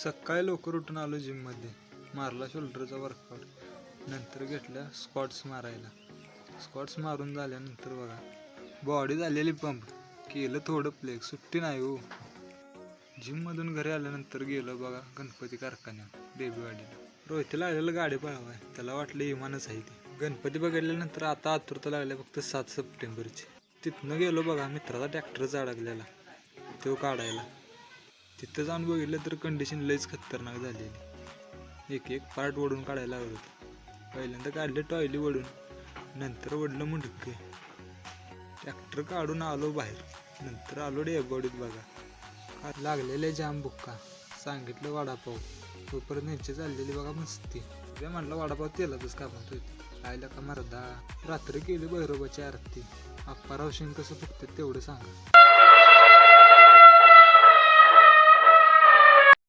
सकाळी लवकर उठून आलो जिममध्ये, मारला शोल्डरचा वर्कआउट, नंतर घेतल्या स्क्वॉट्स मारायला. स्क्वॉट्स मारून झाल्यानंतर बघा बॉडी झालेली पंप, केलं थोडं प्लेग, सुट्टी नाही हो. जिममधून घरी आल्यानंतर गेलो बघा गणपती कारखान्यात बेबीवाडीला. रोहितला आलेलं गाडी पळवाय, त्याला वाटलं इमानच आहे ती. गणपती बघितल्यानंतर आता आतुरता लागल्या फक्त 7 सप्टेंबरची. तिथनं गेलो बघा मित्राचा ट्रॅक्टरचा अडकलेला तो काढायला. तिथं जाऊन बघितलं तर कंडिशन लईच खतरनाक झालेली. एक पार्ट ओढून काढायला लागत होतं. पहिल्यांदा काढले टॉयली ओढून, नंतर ओढलं मुंडके. ट्रॅक्टर काढून आलो बाहेर, नंतर आलो डेबॉडीत बघा. लागलेले जाम बुक्का, सांगितलं वडापाव. तोपर्यंत न्यायची चाललेली बघा मस्ती. ते म्हटलं वडापाव तेलातच कापत होती. आयला का मर्दा. रात्री केली भैरोबाची आरती. अप्पा रावशीन कसं फुकतात तेवढं सांगा.